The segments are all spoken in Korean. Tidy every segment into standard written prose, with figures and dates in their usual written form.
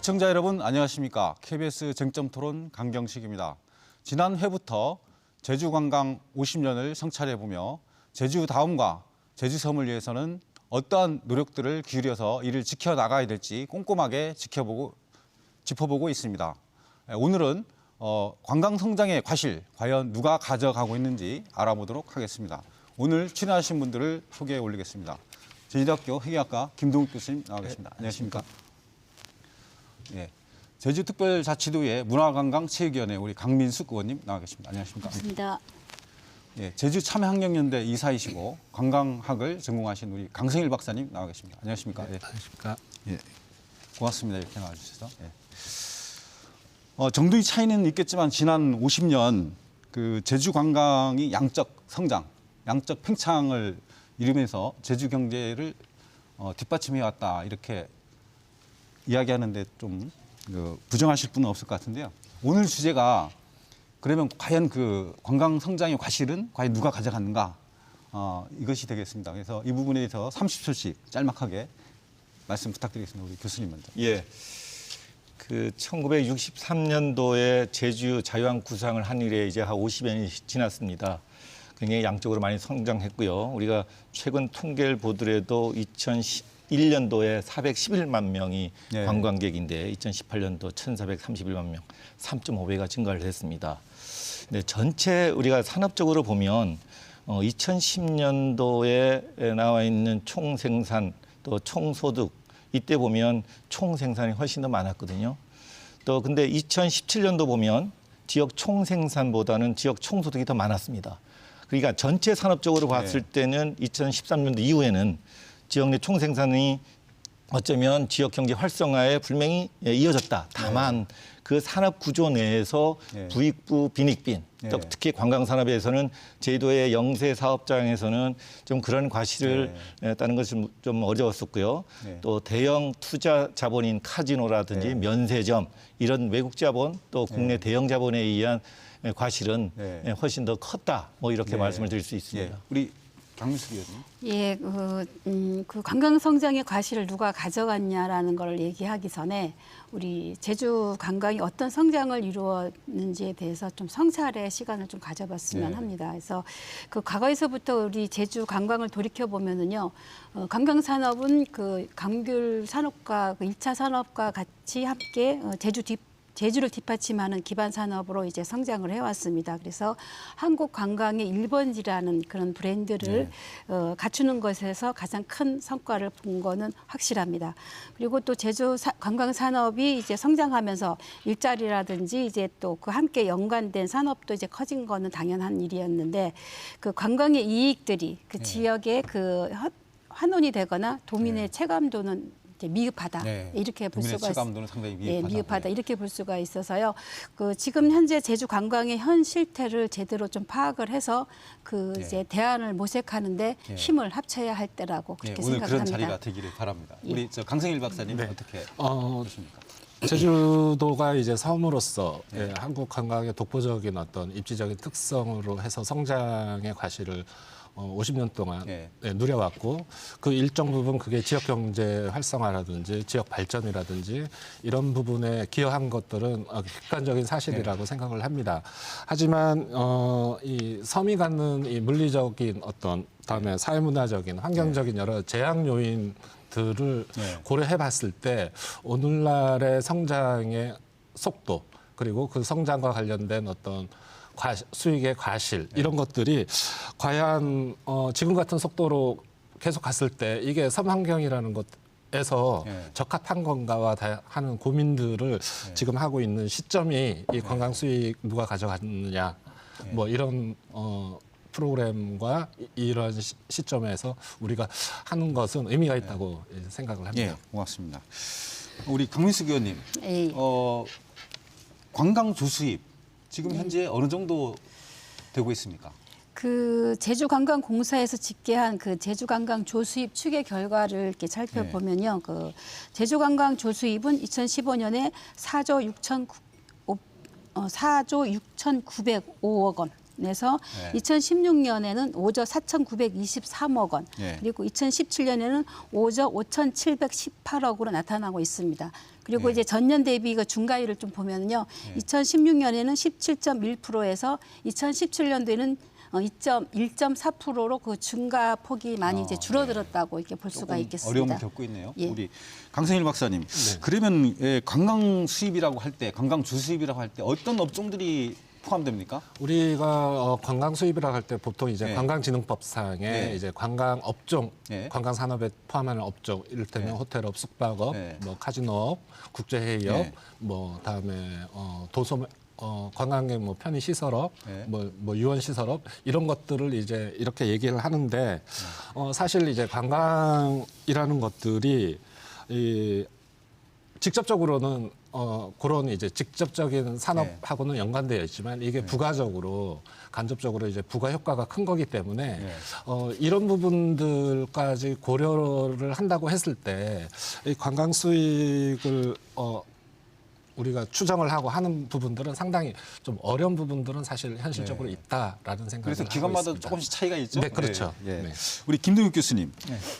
시청자 여러분 안녕하십니까? KBS 쟁점토론 강경식입니다. 지난 회부터 제주관광 50년을 성찰해보며 제주다움과 제주섬을 위해서는 어떠한 노력들을 기울여서 이를 지켜나가야 될지 꼼꼼하게 짚어보고 있습니다. 오늘은 관광성장의 과실, 과연 누가 가져가고 있는지 알아보도록 하겠습니다. 오늘 출연하신 분들을 소개해 올리겠습니다. 제주대학교 회계학과 김동욱 교수님 나와 계십니다. 안녕하십니까? 예, 제주특별자치도의 문화관광체육위원회 우리 강민숙 의원님 나와 계십니다. 안녕하십니까? 반갑습니다. 예, 제주참여학령연대 이사이시고 관광학을 전공하신 우리 강성일 박사님 나와 계십니다. 안녕하십니까? 네, 안녕하십니까? 예, 고맙습니다. 이렇게 나와주셔서. 예. 정도의 차이는 있겠지만 지난 50년 그 제주 관광이 양적 성장, 양적 팽창을 이루면서 제주 경제를 뒷받침해 왔다 이렇게 이야기하는데 좀 부정하실 분은 없을 것 같은데요. 오늘 주제가 그러면 과연 그 관광 성장의 과실은 과연 누가 가져갔는가 이것이 되겠습니다. 그래서 이 부분에 대해서 30초씩 짤막하게 말씀 부탁드리겠습니다. 우리 교수님 먼저. 예, 그 1963년도에 제주 자유항 구상을 한 이래 이제 한 50년이 지났습니다. 굉장히 양적으로 많이 성장했고요. 우리가 최근 통계를 보더라도 2011년도에 411만 명이 네. 관광객인데 2018년도 1,431만 명, 3.5배가 증가를 했습니다. 네, 전체 우리가 산업적으로 보면 2010년도에 나와 있는 총생산 또 총소득 이때 보면 총생산이 훨씬 더 많았거든요. 또 근데 2017년도 보면 지역 총생산보다는 지역 총소득이 더 많았습니다. 그러니까 전체 산업적으로 봤을 때는 2013년도 이후에는 지역 내 총생산이 어쩌면 지역 경제 활성화에 분명히 이어졌다. 다만 그 산업 구조 내에서 부익부 빈익빈, 특히 관광산업에서는 제주도의 영세 사업장에서는 좀 그런 과실을 따는 것이 좀 어려웠었고요. 또 대형 투자 자본인 카지노라든지 면세점 이런 외국 자본 또 국내 대형 자본에 의한 과실은 훨씬 더 컸다. 뭐 이렇게 말씀을 드릴 수 있습니다. 우리 강민숙 의원님. 예, 그 관광 성장의 과실을 누가 가져갔냐라는 걸 얘기하기 전에 우리 제주 관광이 어떤 성장을 이루었는지에 대해서 좀 성찰의 시간을 좀 가져봤으면 합니다. 그래서 그 과거에서부터 우리 제주 관광을 돌이켜 보면은요, 관광 산업은 그 강귤 산업과 그 1차 산업과 같이 함께 제주를 뒷받침하는 기반 산업으로 이제 성장을 해왔습니다. 그래서 한국 관광의 1번지라는 그런 브랜드를 갖추는 것에서 가장 큰 성과를 본 거는 확실합니다. 그리고 또 제주 관광 산업이 이제 성장하면서 일자리라든지 이제 또 그 함께 연관된 산업도 이제 커진 거는 당연한 일이었는데 그 관광의 이익들이 그 지역의 그 환원이 되거나 도민의 체감도는 미흡하다 이렇게 볼 수가 체감도는 상당히 미흡하다. 미흡하다 이렇게 볼 수가 있어서요. 그 지금 현재 제주 관광의 현 실태를 제대로 좀 파악을 해서 그 이제 대안을 모색하는데 힘을 합쳐야 할 때라고 그렇게 오늘 생각합니다. 그런 자리가 되기를 바랍니다. 우리 강성일 박사님 어떻게 보십니까? 제주도가 이제 섬으로서 한국 관광의 독보적인 어떤 입지적인 특성으로 해서 성장의 과실을 50년 동안 누려왔고 그 일정 부분 그게 지역 경제 활성화라든지 지역 발전이라든지 이런 부분에 기여한 것들은 객관적인 사실이라고 생각을 합니다. 하지만 이 섬이 갖는 이 물리적인 어떤 다음에 사회문화적인 환경적인 여러 제약 요인들을 고려해 봤을 때 오늘날의 성장의 속도 그리고 그 성장과 관련된 어떤 수익의 과실 이런 것들이 과연 지금 같은 속도로 계속 갔을 때 이게 섬 환경이라는 것에서 적합한 건가와 하는 고민들을 지금 하고 있는 시점이 이 관광 수익 누가 가져갔느냐 뭐 이런 프로그램과 이런 시점에서 우리가 하는 것은 의미가 있다고 생각을 합니다. 고맙습니다. 우리 강민숙 의원님, 관광 조수입 지금 현재 어느 정도 되고 있습니까? 그 제주관광공사에서 집계한 그 제주관광 조수입 추계 결과를 이렇게 살펴보면요, 그 제주관광 조수입은 2015년에 4조 6,905억 원. 내서 2016년에는 5조 4,923억 원, 그리고 2017년에는 5조 5,718억으로 나타나고 있습니다. 그리고 이제 전년 대비 그 중가율을 좀 보면요. 2016년에는 17.1%에서 2017년도에는 1.4%로 그 증가 폭이 많이 이제 줄어들었다고 이렇게 볼 수가 있겠습니다. 어려움을 겪고 있네요. 예. 우리 강성일 박사님. 그러면 관광 수입이라고 할 때, 관광 주수입이라고 할 때 어떤 업종들이 포함됩니까? 우리가 관광 수입이라고 할 때 보통 이제 네. 관광진흥법상에 네. 이제 관광 업종, 네. 관광 산업에 포함하는 업종, 이를테면 네. 호텔업, 숙박업, 네. 뭐 카지노업, 국제회의업, 네. 뭐 다음에 도소 관광객 뭐 편의 시설업, 네. 뭐 유원 시설업 이런 것들을 이제 이렇게 얘기를 하는데 사실 이제 관광이라는 것들이 직접적으로는 그런 이제 직접적인 산업하고는 연관되어 있지만 이게 부가적으로 간접적으로 이제 부가 효과가 큰 거기 때문에 이런 부분들까지 고려를 한다고 했을 때 이 관광 수익을 우리가 추정을 하고 하는 부분들은 상당히 좀 어려운 부분들은 사실 현실적으로 있다라는 생각을 그래서 하고 기관마다 있습니다. 조금씩 차이가 있죠? 네, 그렇죠. 예. 네. 우리 김동욱 교수님,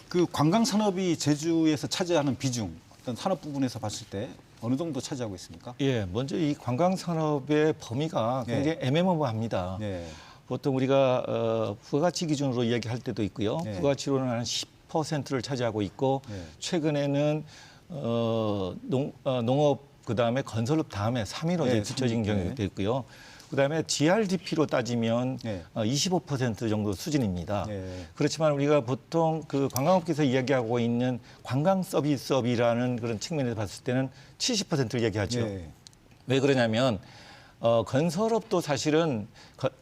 그 관광 산업이 제주에서 차지하는 비중, 어떤 산업 부분에서 봤을 때 어느 정도 차지하고 있습니까? 예, 먼저 이 관광 산업의 범위가 굉장히 애매모호합니다. 네. 보통 우리가 부가가치 기준으로 이야기할 때도 있고요. 네. 부가가치로는 한 10%를 차지하고 있고 네. 최근에는 농업 그다음에 건설업 다음에 3위로 네, 뒤처진 3위. 경우도 있고요. 그다음에 GRDP로 따지면 네. 25% 정도 수준입니다. 네. 그렇지만 우리가 보통 그 관광업계에서 이야기하고 있는 관광 서비스업이라는 그런 측면에서 봤을 때는 70%를 얘기하죠. 네. 왜 그러냐면 건설업도 사실은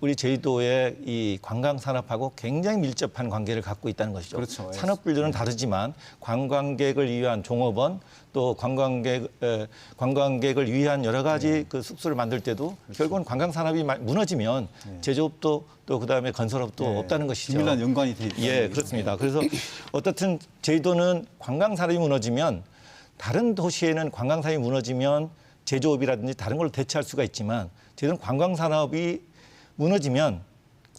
우리 제주도의 이 관광 산업하고 굉장히 밀접한 관계를 갖고 있다는 것이죠. 그렇죠. 예. 산업분류는 다르지만 관광객을 위한 종업원 또 관광객을 위한 여러 가지 그 숙소를 만들 때도 결국은 관광 산업이 무너지면 제조업도 또 그다음에 건설업도 네. 없다는 것이죠. 긴밀한 연관이 돼 있다. 예, 그렇습니다. 그래서 어떻든 제주도는 관광 산업이 무너지면 다른 도시에는 관광 산업이 무너지면 제조업이라든지 다른 걸로 대체할 수가 있지만 제주도는 관광 산업이 무너지면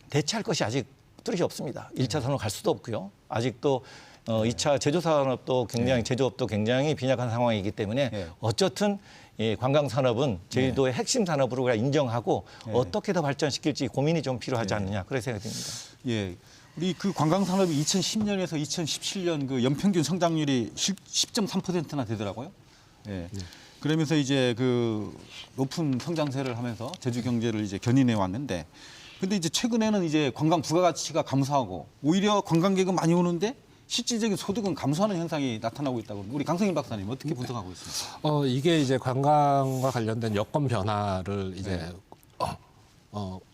대체할 것이 아직 뚜렷이 없습니다. 1차 산업 갈 수도 없고요. 아직도 2차 제조 산업도 굉장히 제조업도 굉장히 빈약한 상황이기 때문에 네. 어쨌든 이 관광 산업은 제주도의 핵심 산업으로 우리가 인정하고 어떻게 더 발전시킬지 고민이 좀 필요하지 않느냐 그런 생각이 듭니다. 예. 우리 그 관광 산업이 2010년에서 2017년 그 연평균 성장률이 10.3%나 되더라고요. 예. 그러면서 이제 그 높은 성장세를 하면서 제주 경제를 이제 견인해 왔는데, 근데 이제 최근에는 이제 관광 부가가치가 감소하고 오히려 관광객은 많이 오는데 실질적인 소득은 감소하는 현상이 나타나고 있다고. 우리 강성일 박사님 어떻게 분석하고 있습니까? 이게 이제 관광과 관련된 여건 변화를 이제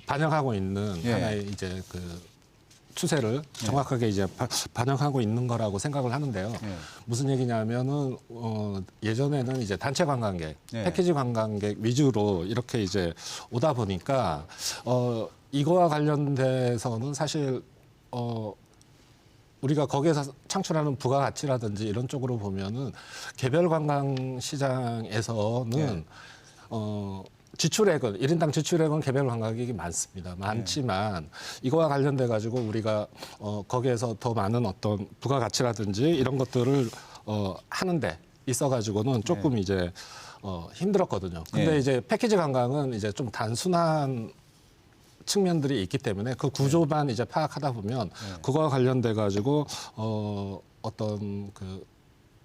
반영하고 있는 예. 하나의 이제 그 추세를 정확하게 이제 반영하고 있는 거라고 생각을 하는데요. 예. 무슨 얘기냐면은 예전에는 이제 단체 관광객, 예. 패키지 관광객 위주로 이렇게 이제 오다 보니까 이거와 관련돼서는 사실 우리가 거기에서 창출하는 부가가치라든지 이런 쪽으로 보면은 개별 관광 시장에서는 지출액은 1인당 지출액은 개별 관광객이 많습니다. 많지만 이거와 관련돼 가지고 우리가 거기에서 더 많은 어떤 부가가치라든지 이런 것들을 하는데 있어 가지고는 조금 이제 힘들었거든요. 근데 이제 패키지 관광은 이제 좀 단순한 측면들이 있기 때문에 그 구조만 이제 파악하다 보면 그거와 관련돼 가지고 어떤 그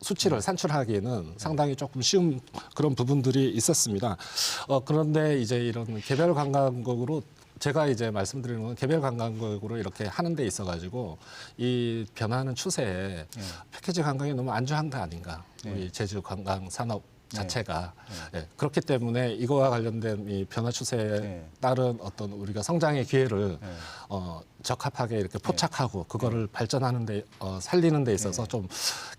수치를 산출하기에는 상당히 조금 쉬운 그런 부분들이 있었습니다. 그런데 이제 이런 개별 관광객으로 제가 이제 말씀드리는 건 개별 관광객으로 이렇게 하는 데 있어 가지고 이 변화하는 추세에 패키지 관광이 너무 안주한 거 아닌가. 우리 제주 관광 산업 자체가 그렇기 때문에 이거와 관련된 이 변화 추세에 따른 어떤 우리가 성장의 기회를 적합하게 이렇게 포착하고 그거를 발전하는 데 살리는 데 있어서 좀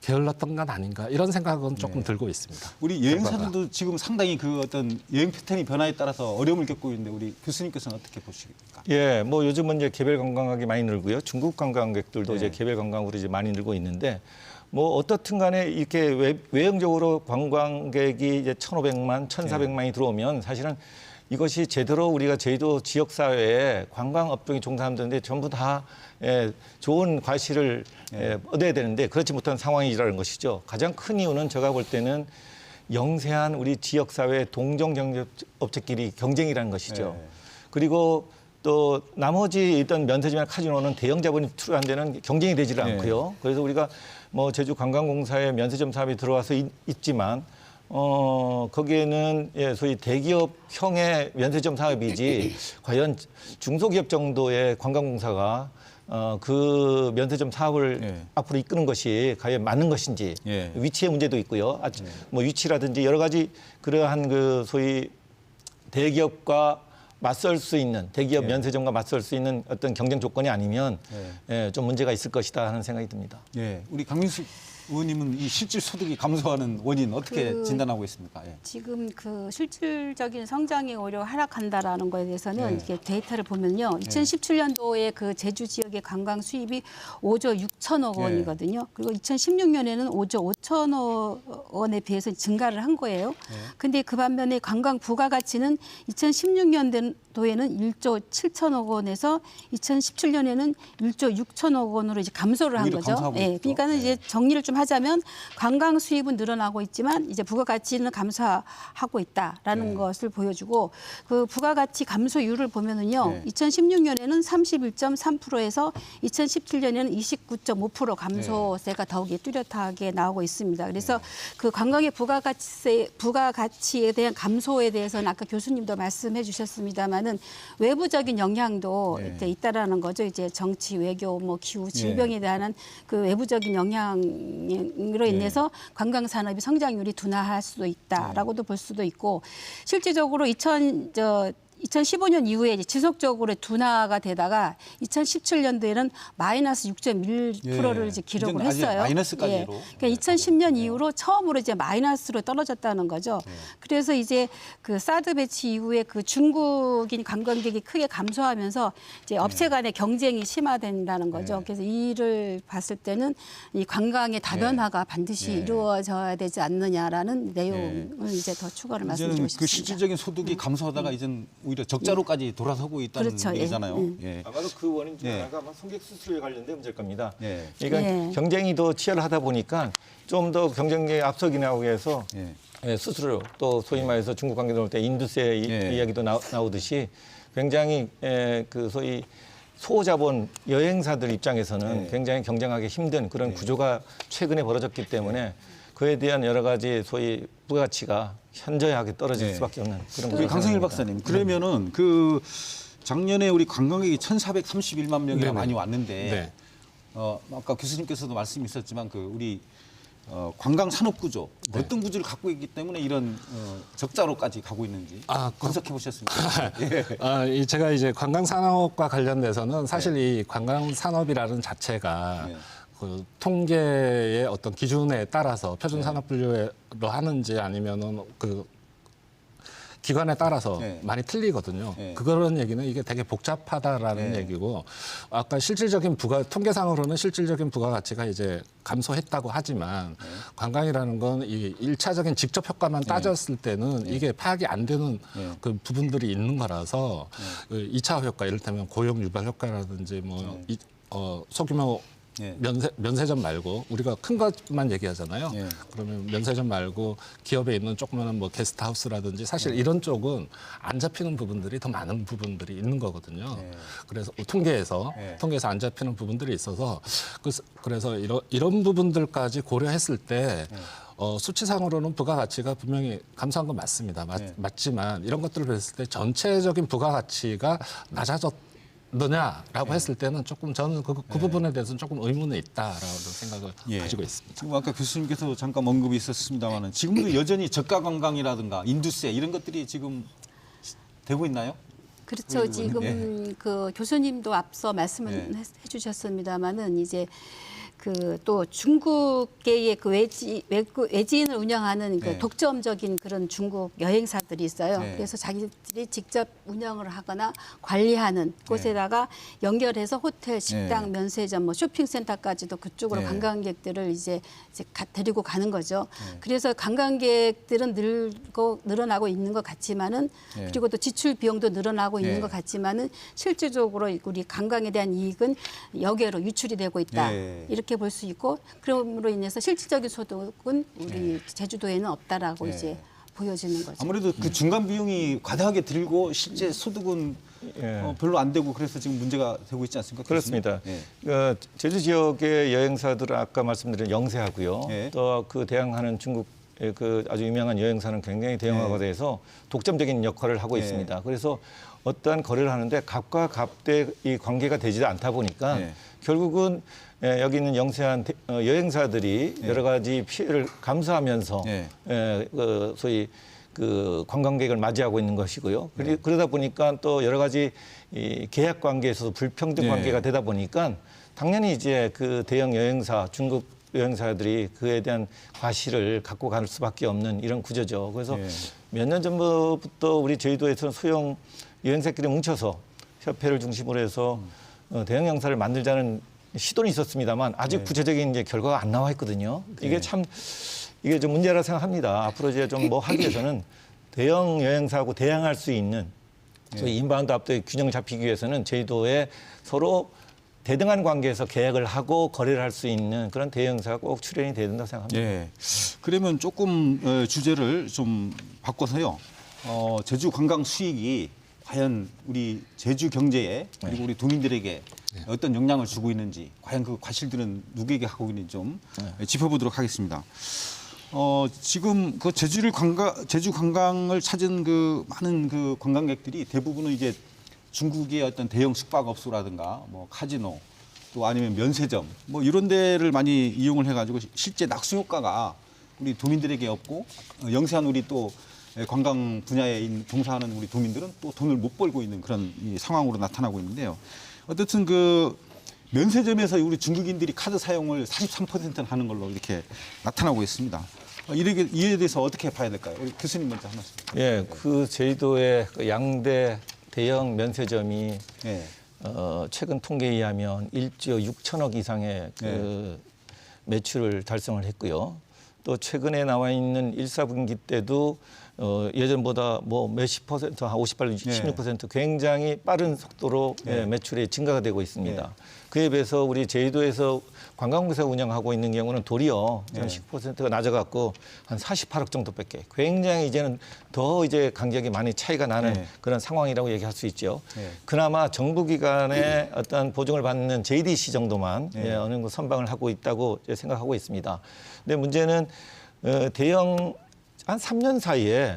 게을렀던 건 아닌가 이런 생각은 조금 들고 있습니다. 우리 여행사들도 지금 상당히 그 어떤 여행 패턴이 변화에 따라서 어려움을 겪고 있는데 우리 교수님께서는 어떻게 보시겠습니까? 예, 뭐 요즘은 이제 개별 관광객이 많이 늘고요. 중국 관광객들도 이제 개별 관광으로 이제 많이 늘고 있는데 뭐 어떻든 간에 이렇게 외형적으로 관광객이 이제 1,500만, 1,400만이 들어오면 사실은 이것이 제대로 우리가 제주도 지역 사회에 관광 업종이 종사하는데 전부 다 좋은 과실을 얻어야 되는데 그렇지 못한 상황이라는 것이죠. 가장 큰 이유는 제가 볼 때는 영세한 우리 지역 사회 동종 경제업체끼리 경쟁이라는 것이죠. 그리고 또 나머지 일단 면세점이나 카지노는 대형 자본이 투자한 데는 경쟁이 되지를 않고요. 그래서 우리가 뭐 제주 관광공사에 면세점 사업이 들어와서 있지만 거기에는 소위 대기업형의 면세점 사업이지 과연 중소기업 정도의 관광공사가 그 면세점 사업을 앞으로 이끄는 것이 과연 맞는 것인지 위치의 문제도 있고요. 뭐 위치라든지 여러 가지 그러한 그 소위 대기업과 맞설 수 있는 대기업 면세점과 맞설 수 있는 어떤 경쟁 조건이 아니면 좀 문제가 있을 것이다 하는 생각이 듭니다. 우리 강민숙 의원님은 이 실질 소득이 감소하는 원인 어떻게 진단하고 있습니까? 지금 그 실질적인 성장이 오히려 하락한다라는 거에 대해서는 이게 데이터를 보면요. 2017년도에 그 제주 지역의 관광 수입이 5조 6천억 원이거든요. 그리고 2016년에는 5조 5천억 원에 비해서 증가를 한 거예요. 근데 그 반면에 관광 부가가치는 2016년도에는 1조 7천억 원에서 2017년에는 1조 6천억 원으로 이제 감소를 한 거죠. 그러니까는 이제 정리를 좀 하자면 관광 수입은 늘어나고 있지만 이제 부가가치는 감소하고 있다라는 것을 보여주고 그 부가가치 감소율을 보면은요. 2016년에는 31.3%에서 2017년에는 29.5% 감소세가 더욱이 뚜렷하게 나오고 있습니다. 그래서 그 관광의 부가가치에 대한 감소에 대해서는 아까 교수님도 말씀해 주셨습니다만은 외부적인 영향도 있다라는 거죠. 이제 정치, 외교, 뭐 기후, 질병에 대한 그 외부적인 영향으로 인해서 관광 산업이 성장률이 둔화할 수도 있다라고도 볼 수도 있고 실질적으로 2015년 이후에 이제 지속적으로 둔화가 되다가 2017년도에는 마이너스 6.1%를 이제 기록을 했어요. 마이너스까지로. 그러니까 2010년 이후로 처음으로 이제 마이너스로 떨어졌다는 거죠. 그래서 이제 그 사드 배치 이후에 그 중국인 관광객이 크게 감소하면서 이제 업체 간의 경쟁이 심화된다는 거죠. 그래서 이를 봤을 때는 이 관광의 다변화가 반드시 이루어져야 되지 않느냐라는 내용을 이제 더 추가를 말씀드리고 이제는 싶습니다. 그 실질적인 소득이 감소하다가 이제는 오히려 적자로까지 돌아서고 있다는 그렇죠. 얘기잖아요. 아마도 그 원인 중에 하나가 아마 송객 수수료에 관련된 문제일 겁니다. 그러니까 네. 경쟁이 더 치열하다 보니까 좀 더 경쟁에 앞서기 나오기 위해서 수수료 또 소위 말해서 중국 관계 나올 때 인두세 이야기도 나오듯이 굉장히 그 소위 소자본 여행사들 입장에서는 굉장히 경쟁하기 힘든 그런 구조가 최근에 벌어졌기 때문에 그에 대한 여러 가지 소위 부가가치가 현저하게 떨어질 수밖에 없는 그런 우리 강성일 박사님, 그러면은 그 작년에 우리 관광객이 1,431만 명이나 많이 왔는데 아까 교수님께서도 말씀이 있었지만 그 우리 관광 산업 구조 어떤 구조를 갖고 있기 때문에 이런 적자로까지 가고 있는지 분석해 보셨습니까? 제가 이제 관광 산업과 관련돼서는 사실 이 관광 산업이라는 자체가 그 통계의 어떤 기준에 따라서 표준 산업 분류로 하는지 아니면은 그 기관에 따라서 많이 틀리거든요. 그런 얘기는 이게 되게 복잡하다라는 얘기고 아까 실질적인 통계상으로는 실질적인 부가가치가 이제 감소했다고 하지만 관광이라는 건 이 1차적인 직접 효과만 따졌을 때는 이게 파악이 안 되는 그 부분들이 있는 거라서 그 2차 효과 이를테면 고용 유발 효과라든지 뭐 소규모 면세점 말고 우리가 큰 것만 얘기하잖아요. 그러면 면세점 말고 기업에 있는 조그마한 뭐 게스트하우스라든지 사실 이런 쪽은 안 잡히는 부분들이 더 많은 부분들이 있는 거거든요. 그래서 통계에서 안 잡히는 부분들이 있어서 그래서 이런 부분들까지 고려했을 때 수치상으로는 부가가치가 분명히 감소한 건 맞습니다. 맞지만 이런 것들을 봤을 때 전체적인 부가가치가 낮아졌느냐라고 했을 때는 조금 저는 그 부분에 대해서는 조금 의문이 있다라고 생각을 가지고 있습니다. 지금 아까 교수님께서 잠깐 언급이 있었습니다만 지금도 여전히 저가 관광이라든가 인두세 이런 것들이 지금 되고 있나요? 그렇죠. 지금 그 교수님도 앞서 말씀을 해주셨습니다만은 이제 그 또 중국계의 그 외지인을 운영하는 그 독점적인 그런 중국 여행사들이 있어요. 그래서 자기들이 직접 운영을 하거나 관리하는 곳에다가 연결해서 호텔, 식당, 면세점, 뭐 쇼핑센터까지도 그쪽으로 관광객들을 이제 데리고 가는 거죠. 그래서 관광객들은 늘어나고 있는 것 같지만은 그리고 또 지출 비용도 늘어나고 있는 것 같지만은 실질적으로 우리 관광에 대한 이익은 여계로 유출이 되고 있다. 이렇게 이렇게 볼 수 있고 그럼으로 인해서 실질적인 소득은 우리 제주도에는 없다라고 이제 보여지는 거죠. 아무래도 그 중간 비용이 과다하게 들고 실제 소득은 별로 안 되고 그래서 지금 문제가 되고 있지 않습니까? 그렇습니다. 예. 제주 지역의 여행사들은 아까 말씀드린 영세하고요. 예. 또 그 대항하는 중국의 그 아주 유명한 여행사는 굉장히 대형화가 돼서 독점적인 역할을 하고 있습니다. 그래서 어떠한 거래를 하는데 갑과 갑의 이 관계가 되지 않다 보니까 결국은 여기 있는 영세한 여행사들이 여러 가지 피해를 감수하면서 소위 그 관광객을 맞이하고 있는 것이고요. 그러다 보니까 또 여러 가지 이 계약 관계에서도 불평등 관계가 되다 보니까 당연히 이제 그 대형 여행사, 중국 여행사들이 그에 대한 과실을 갖고 갈 수밖에 없는 이런 구조죠. 그래서 몇 년 전부터 우리 제주도에서는 소형 여행사끼리 뭉쳐서 협회를 중심으로 해서 대형 영사를 만들자는 시도는 있었습니다만 아직 구체적인 이제 결과가 안 나와 있거든요. 이게 이게 좀 문제라 생각합니다. 앞으로 이제 좀 뭐 하기 위해서는 대형 여행사하고 대항할 수 있는 소위 인바운드 압도의 균형을 잡히기 위해서는 제주도에 서로 대등한 관계에서 계약을 하고 거래를 할 수 있는 그런 대형사가 꼭 출연이 돼야 된다고 생각합니다. 예. 그러면 조금 주제를 좀 바꿔서요. 제주 관광 수익이 과연 우리 제주 경제에 그리고 우리 도민들에게 어떤 영향을 주고 있는지 과연 그 과실들은 누구에게 하고 있는지 좀 짚어보도록 하겠습니다. 지금 그 제주 관광을 찾은 그 많은 그 관광객들이 대부분은 이제 중국의 어떤 대형 숙박업소라든가 뭐 카지노 또 아니면 면세점 뭐 이런 데를 많이 이용을 해가지고 실제 낙수 효과가 우리 도민들에게 없고 영세한 우리 또 관광 분야에 종사하는 우리 도민들은 또 돈을 못 벌고 있는 그런 이 상황으로 나타나고 있는데요. 어쨌든 그 면세점에서 우리 중국인들이 카드 사용을 43%는 하는 걸로 이렇게 나타나고 있습니다. 이에 대해서 어떻게 봐야 될까요? 우리 교수님 먼저 한 말씀. 예, 그 제주도의 그 양대 대형 면세점이 최근 통계에 의하면 1조 6천억 이상의 그 매출을 달성을 했고요. 또 최근에 나와 있는 1사분기 때도 예전보다 뭐 몇십 퍼센트, 한 58, 16% 굉장히 빠른 속도로 매출이 증가가 되고 있습니다. 그에 비해서 우리 제주도에서 관광공사 운영하고 있는 경우는 도리어 10%가 낮아갖고 한 48억 정도밖에 굉장히 이제는 더 이제 간격이 많이 차이가 나는 그런 상황이라고 얘기할 수 있죠. 그나마 정부기관의 어떤 보증을 받는 JDC 정도만 어느 정도 선방을 하고 있다고 생각하고 있습니다. 근데 문제는 대형 한 3년 사이에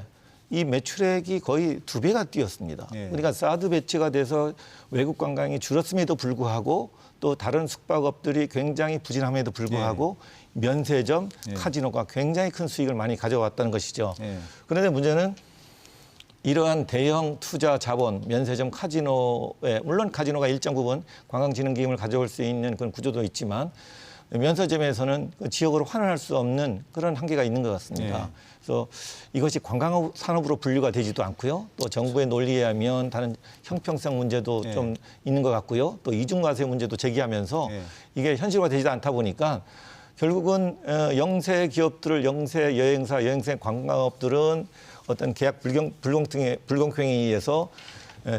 이 매출액이 거의 2배가 뛰었습니다. 그러니까 사드 배치가 돼서 외국 관광이 줄었음에도 불구하고 또 다른 숙박업들이 굉장히 부진함에도 불구하고 면세점, 카지노가 굉장히 큰 수익을 많이 가져왔다는 것이죠. 그런데 문제는 이러한 대형 투자 자본, 면세점, 카지노에 물론 카지노가 일정 부분 관광진흥 기금을 가져올 수 있는 그런 구조도 있지만 면세점에서는 그 지역으로 환원할 수 없는 그런 한계가 있는 것 같습니다. 그래서 이것이 관광 산업으로 분류가 되지도 않고요. 또 정부의 논리에 하면 다른 형평성 문제도 좀 있는 것 같고요. 또 이중과세 문제도 제기하면서 이게 현실화되지도 않다 보니까 결국은 영세 기업들을 영세 여행사, 영세 관광업들은 어떤 계약 불공평에 의해서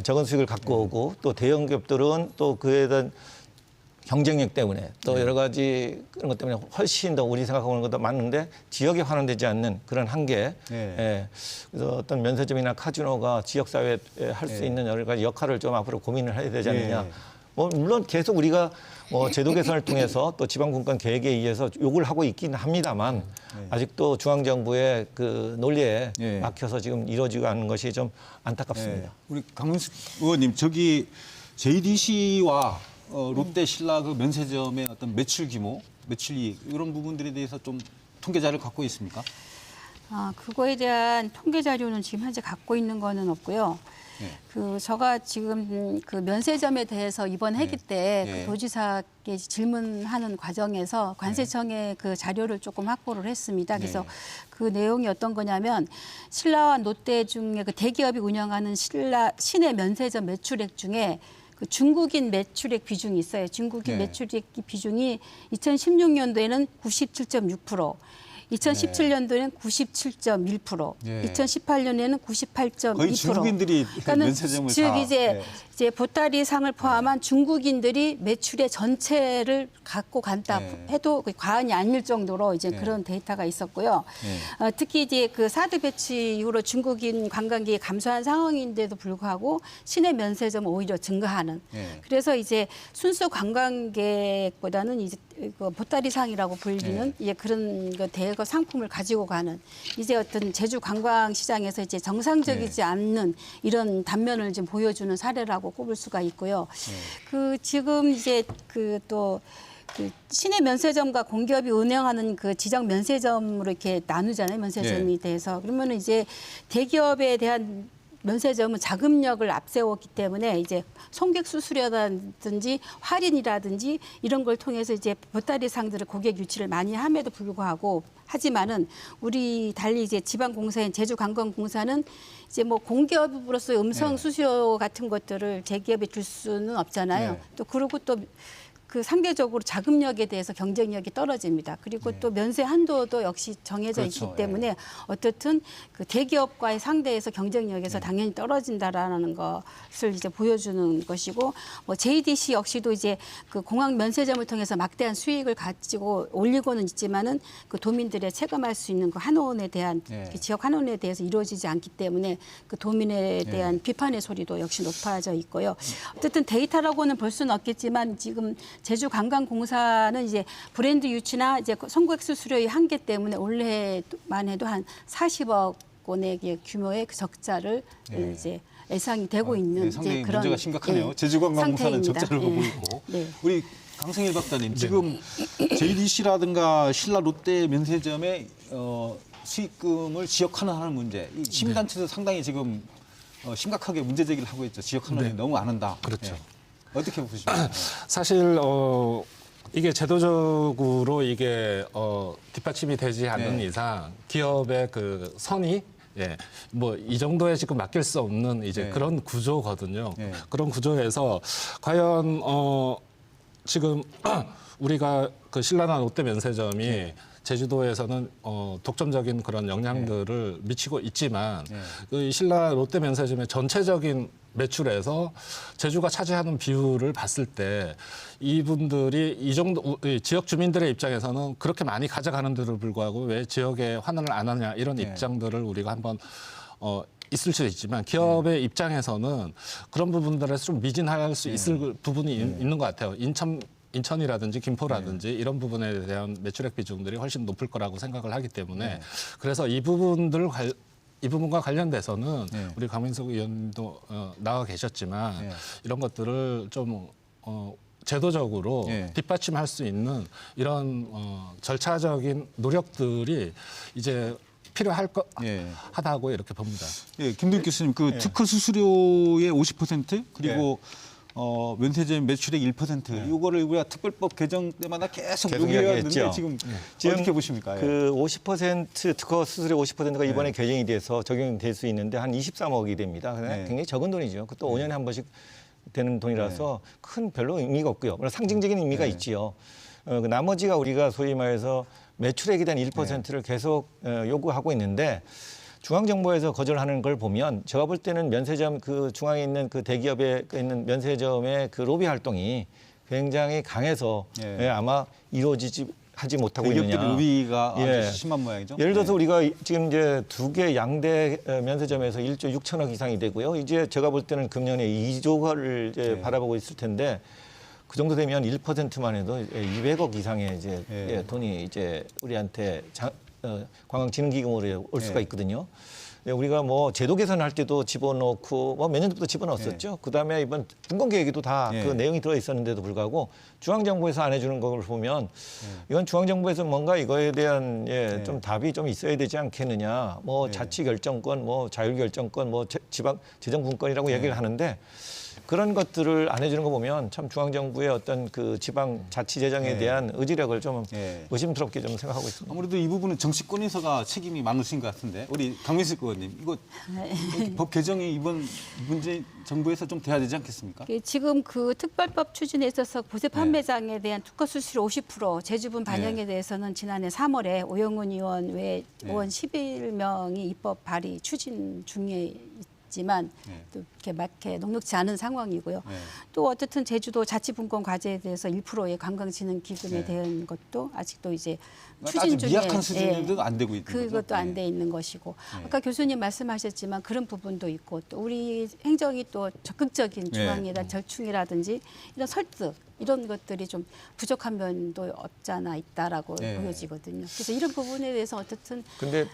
적은 수익을 갖고 오고 또 대형 기업들은 또 그에 대한 경쟁력 때문에 또 여러 가지 그런 것 때문에 훨씬 더 우리 생각하는 것보다 많은데 지역에 환원되지 않는 그런 한계. 그래서 어떤 면세점이나 카지노가 지역사회에 할 수 있는 여러 가지 역할을 좀 앞으로 고민을 해야 되지 않느냐. 뭐 물론 계속 우리가 뭐 제도 개선을 통해서 또 지방분권 계획에 의해서 요구를 하고 있긴 합니다만 아직도 중앙정부의 그 논리에 막혀서 지금 이루어지고 않는 것이 좀 안타깝습니다. 우리 강민수 의원님 저기 JDC와 롯데 신라 그 면세점의 어떤 매출 규모, 매출이익 이런 부분들에 대해서 좀 통계 자료를 갖고 있습니까? 그거에 대한 통계 자료는 지금 현재 갖고 있는 거는 없고요. 제가 지금 그 면세점에 대해서 이번 회기 때 그 도지사께 질문하는 과정에서 관세청에 그 자료를 조금 확보를 했습니다. 그래서 그 내용이 어떤 거냐면 신라와 롯데 중에 그 대기업이 운영하는 시내 면세점 매출액 중에 그 중국인 매출액 비중이 있어요. 중국인 매출액 비중이 2016년도에는 97.6%, 2017년도에는 97.1%, 예. 2018년에는 98.2%. 거의 중국인들이 면세점을 즉 다, 이제 예. 이제 보따리 상을 포함한 중국인들이 매출의 전체를 갖고 간다 예. 해도 과언이 아닐 정도로 이제 예. 그런 데이터가 있었고요. 특히 이제 그 사드 배치 이후로 중국인 관광객이 감소한 상황인데도 불구하고 시내 면세점은 오히려 증가하는. 예. 그래서 이제 순수 관광객보다는 이제 그 보따리 상이라고 불리는 이제 그런 그 대거 상품을 가지고 가는 이제 어떤 제주 관광 시장에서 이제 정상적이지 않는 이런 단면을 좀 보여주는 사례라고 꼽을 수가 있고요. 그 지금 이제 그 또 그 시내 면세점과 공기업이 운영하는 그 지정 면세점으로 이렇게 나누잖아요. 면세점이 돼서 그러면은 이제 대기업에 대한 면세점은 자금력을 앞세웠기 때문에 이제 손객 수수료라든지 할인이라든지 이런 걸 통해서 이제 보따리 상들을 고객 유치를 많이 함에도 불구하고 하지만은 우리 달리 이제 지방공사인 제주관광공사는 이제 뭐 공기업으로서 음성 수수료 같은 것들을 대기업에 줄 수는 없잖아요. 네. 또 그리고 또 그 상대적으로 자금력에 대해서 경쟁력이 떨어집니다. 그리고 또 면세 한도도 역시 정해져 그렇죠. 있기 때문에 어떻든 그 대기업과의 상대에서 경쟁력에서 당연히 떨어진다라는 것을 이제 보여주는 것이고 뭐 JDC 역시도 이제 그 공항 면세점을 통해서 막대한 수익을 가지고 올리고는 있지만은 그 도민들의 체감할 수 있는 그 한원에 대한 그 지역 한원에 대해서 이루어지지 않기 때문에 그 도민에 대한 비판의 소리도 역시 높아져 있고요. 어쨌든 데이터라고는 볼 수는 없겠지만 지금 제주관광공사는 이제 브랜드 유치나 이제 송객 수수료의 한계 때문에 올해만 해도 한 40억 원의 규모의 그 적자를 이제 예상이 되고 있는 상당히 이제 그런 문제가 심각하네요. 예, 제주관광공사는 상태입니다. 적자를 보고 예. 있고. 네. 우리 강승일 박사님, 지금 JDC라든가 신라 롯데 면세점의 수익금을 지역 환원하는 문제, 이 시민단체도 상당히 지금 심각하게 문제 제기를 하고 있죠. 지역 환원이 너무 안 한다. 그렇죠. 어떻게 보십니까? 사실 이게 제도적으로 이게 뒷받침이 되지 않는 네. 이상 기업의 그 선의 뭐 이 정도에 지금 맡길 수 없는 이제 네. 그런 구조거든요. 네. 그런 구조에서 과연 지금 우리가 그 신라나 롯데 면세점이 제주도에서는 독점적인 그런 영향들을 미치고 있지만 그 신라 롯데 면세점의 전체적인 매출에서 제주가 차지하는 비율을 봤을 때 이분들이 이 정도 지역 주민들의 입장에서는 그렇게 많이 가져가는데도 불구하고 왜 지역에 환원을 안 하냐 이런 입장들을 우리가 한번 있을 수도 있지만 기업의 입장에서는 그런 부분들에서 좀 미진할 수 있을 부분이 있는 것 같아요. 인천이라든지 김포라든지 이런 부분에 대한 매출액 비중들이 훨씬 높을 거라고 생각을 하기 때문에 그래서 이 부분과 관련돼서는 우리 강민석 의원도 나와 계셨지만 이런 것들을 좀 제도적으로 뒷받침할 수 있는 이런 절차적인 노력들이 이제 필요할 하다고 이렇게 봅니다. 예, 김도익 교수님, 그 특허 수수료의 50% 그리고 면세점 매출의 1% 이거를 우리가 특별법 개정 때마다 계속 논의해왔는데 지금 어떻게 보십니까? 그 50% 특허 수수료 50%가 이번에 개정이 돼서 적용될 수 있는데 한 23억이 됩니다. 굉장히 적은 돈이죠. 그것도 5년에 한 번씩 되는 돈이라서 큰 별로 의미가 없고요. 물론 상징적인 의미가 있지요. 그 나머지가 우리가 소위 말해서 매출액에 대한 1%를 계속 요구하고 있는데 중앙정부에서 거절하는 걸 보면 제가 볼 때는 면세점 그 중앙에 있는 그 대기업에 있는 면세점의 그 로비 활동이 굉장히 강해서 아마 하지 못하고 있느냐. 대기업들 로비가 아주 심한 모양이죠. 예를 들어서 우리가 지금 이제 두 개 양대 면세점에서 1조 6천억 이상이 되고요. 이제 제가 볼 때는 금년에 2조를 이제 바라보고 있을 텐데 그 정도 되면 1%만 해도 200억 이상의 이제 돈이 이제 우리한테 관광진흥기금으로 올 수가 있거든요. 우리가 뭐 제도 개선할 때도 집어넣고 뭐 몇 년부터 집어넣었었죠. 그다음에 이번 분권 계획에도 다 그 내용이 들어 있었는데도 불구하고 중앙정부에서 안 해주는 걸 보면 이건 중앙정부에서 뭔가 이거에 대한 좀 답이 좀 있어야 되지 않겠느냐. 뭐 자치 결정권, 뭐 자율 결정권, 뭐 지방 재정 분권이라고 얘기를 하는데 그런 것들을 안 해주는 거 보면 참 중앙정부의 어떤 그 지방 자치 재정에 네. 대한 의지력을 좀 네. 의심스럽게 좀 생각하고 있습니다. 아무래도 이 부분은 정치권에서가 책임이 많으신 것 같은데 우리 강민식 의원님 이거 법 개정이 이번 문재인 정부에서 좀 돼야 되지 않겠습니까? 지금 그 특별법 추진에 있어서 보세 판매장에 대한 특허 수수료 50% 제주분 반영에 대해서는 지난해 3월에 오영훈 의원 외 의원 11명이 입법 발의 추진 중에 있지만 또 이렇게 녹록지 않은 상황이고요. 또 어쨌든 제주도 자치분권 과제에 대해서 1%의 관광진흥기금에 대한 것도 아직도 이제 추진 아주 중에 미약한 수준에도 안 되고 있는 거죠. 그것도 안 돼 있는 것이고 아까 교수님 말씀하셨지만 그런 부분도 있고 또 우리 행정이 또 적극적인 중앙이나 절충이라든지 이런 설득 이런 것들이 좀 부족한 면도 없지 않아 있다라고 보여지거든요. 그래서 이런 부분에 대해서 어쨌든 근데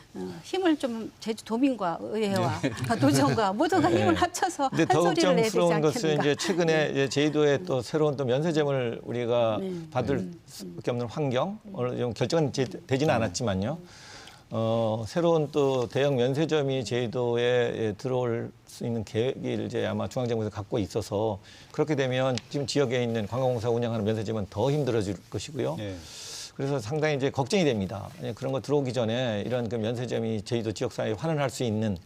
힘을 좀 제주도민과 의회와 도정과 모두가 힘을 합쳐서 근데 한 더욱 소리를 내야 되지 점스러운 것은 않겠는가. 이제 최근에 이제 제주도에 또 새로운 또 면세점을 우리가 받을 수밖에 없는 환경 오늘 좀 결정은 되지는 않았지만요. 새로운 또 대형 면세점이 제주도에 들어올 수 있는 계획을 이제 아마 중앙정부에서 갖고 있어서 그렇게 되면 지금 지역에 있는 관광공사 운영하는 면세점은 더 힘들어질 것이고요. 그래서 상당히 이제 걱정이 됩니다. 그런 거 들어오기 전에 이런 그 면세점이 제주도 지역사회에 환원할 수 있는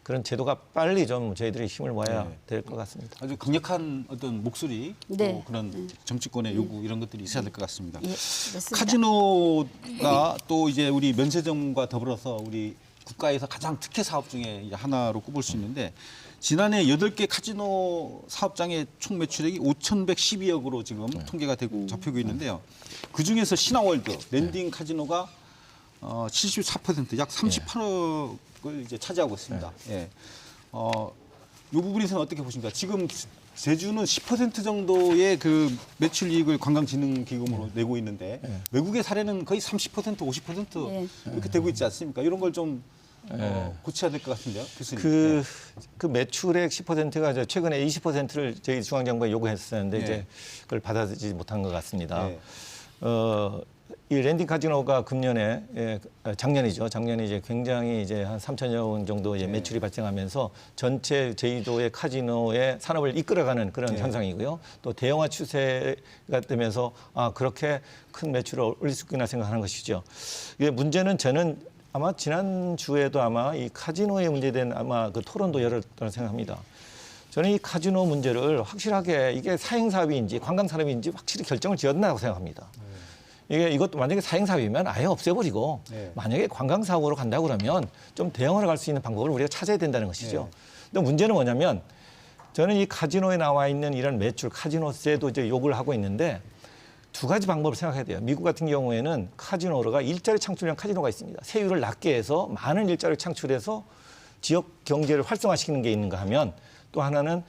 그런 제도가 빨리 좀 저희들이 힘을 모아야 될 것 같습니다. 아주 강력한 어떤 목소리, 또 그런 정치권의 요구 이런 것들이 있어야 될 것 같습니다. 맞습니다. 카지노가 또 이제 우리 면세점과 더불어서 우리 국가에서 가장 특혜 사업 중에 이제 하나로 꼽을 수 있는데 지난해 8개 카지노 사업장의 총 매출액이 5,112억으로 지금 통계가 되고 잡히고 있는데요. 그중에서 신화월드 랜딩 카지노가 74%, 약 38억을 이제 차지하고 있습니다. 이 부분에서는 어떻게 보십니까? 지금 제주는 10% 정도의 그 매출 이익을 관광진흥기금으로 내고 있는데 외국의 사례는 거의 30%, 50% 이렇게 되고 있지 않습니까? 이런 걸 좀 고쳐야 될 것 같은데요, 교수님. 그 매출액 10%가 이제 최근에 20%를 저희 중앙정부에 요구했었는데 이제 그걸 받아들이지 못한 것 같습니다. 이 랜딩 카지노가 금년에 작년이죠. 작년에 이제 굉장히 이제 한 3천여 원 정도 이제 매출이 발생하면서 전체 제주도의 카지노의 산업을 이끌어가는 그런 현상이고요. 또 대형화 추세가 되면서 그렇게 큰 매출을 올릴 수 있구나 생각하는 것이죠. 이게 문제는 저는 아마 지난 주에도 아마 이 카지노에 문제된 아마 그 토론도 열었다고 생각합니다. 저는 이 카지노 문제를 확실하게 이게 사행사업인지 관광산업인지 확실히 결정을 지었다고 생각합니다. 이것도 만약에 사행사업이면 아예 없애버리고 만약에 관광사업으로 간다고 그러면 좀 대형으로 갈 수 있는 방법을 우리가 찾아야 된다는 것이죠. 근데 문제는 뭐냐면 저는 이 카지노에 나와 있는 이런 매출, 카지노세도 이제 요구를 하고 있는데 두 가지 방법을 생각해야 돼요. 미국 같은 경우에는 카지노가 일자리 창출형 카지노가 있습니다. 세율을 낮게 해서 많은 일자리를 창출해서 지역 경제를 활성화시키는 게 있는가 하면 또 하나는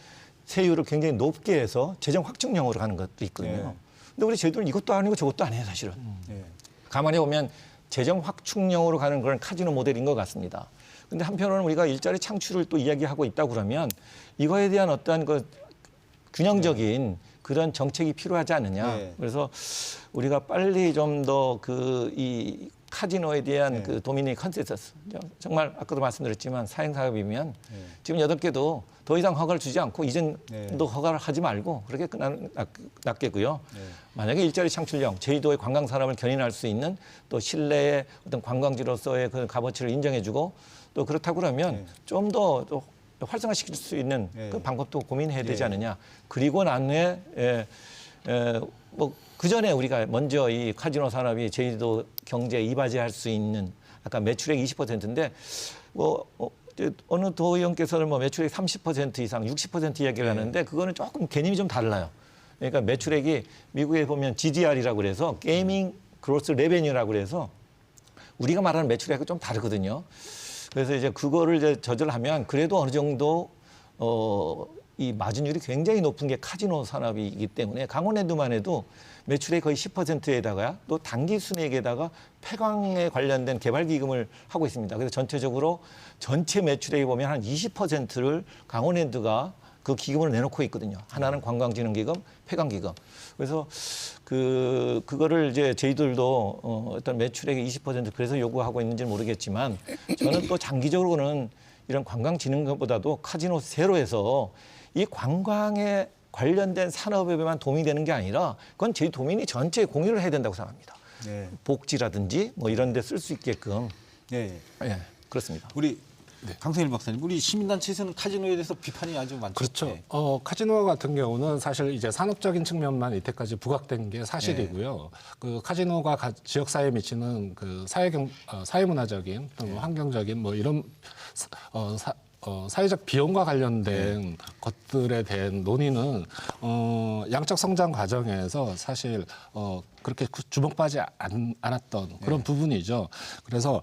세율을 굉장히 높게 해서 재정 확충형으로 가는 것도 있거든요. 근데 우리 제주도는 이것도 아니고 저것도 아니에요, 사실은. 가만히 보면 재정 확충형으로 가는 그런 카지노 모델인 것 같습니다. 근데 한편으로는 우리가 일자리 창출을 또 이야기하고 있다고 그러면 이거에 대한 어떠한 그 균형적인 그런 정책이 필요하지 않느냐. 그래서 우리가 빨리 좀 더 이 카지노에 대한 그 도미니 컨센서스 정말 아까도 말씀드렸지만 사행사업이면 지금 8개도 더 이상 허가를 주지 않고 이전도 허가를 하지 말고 그렇게 낫겠고요. 만약에 일자리 창출형 제주도의 관광산업을 견인할 수 있는 또 실내의 어떤 관광지로서의 그 값어치를 인정해주고 또 그렇다고 그러면 좀 더 활성화시킬 수 있는 그 방법도 고민해야 되지 않느냐. 그리고 난 후에 그 전에 우리가 먼저 이 카지노 산업이 제주도 경제에 이바지할 수 있는 아까 매출액 20%인데 어느 도의원께서는 매출액 30% 이상, 60% 이야기를 하는데 그거는 조금 개념이 좀 달라요. 그러니까 매출액이 미국에 보면 GDR이라고 그래서 게이밍 그로스 레베뉴라고 그래서 우리가 말하는 매출액은 좀 다르거든요. 그래서 이제 그거를 이제 조절하면 그래도 어느 정도 이 마진율이 굉장히 높은 게 카지노 산업이기 때문에 강원랜드만 해도 매출의 거의 10%에다가 또 단기 순이익에다가 폐광에 관련된 개발 기금을 하고 있습니다. 그래서 전체적으로 전체 매출액에 보면 한 20%를 강원랜드가 그 기금을 내놓고 있거든요. 하나는 관광진흥기금, 폐광기금. 그래서 그거를 이제 저희들도 어떤 매출액의 20% 그래서 요구하고 있는지는 모르겠지만 저는 또 장기적으로는 이런 관광진흥금보다도 카지노 세로 해서 이 관광에 관련된 산업에만 도움이 되는 게 아니라 그건 제주도민이 전체에 공유를 해야 된다고 생각합니다. 네. 복지라든지 뭐 이런 데 쓸 수 있게끔. 네. 예, 그렇습니다. 우리 강성일 박사님, 우리 시민단체에서는 카지노에 대해서 비판이 아주 많죠. 그렇죠. 네. 카지노 같은 경우는 사실 이제 산업적인 측면만 이때까지 부각된 게 사실이고요. 그 카지노가 지역 사회에 미치는 그 사회문화적인 또 환경적인 뭐 이런 사회적 비용과 관련된 것들에 대한 논의는 양적 성장 과정에서 사실 그렇게 주목받지 않았던 그런 부분이죠. 그래서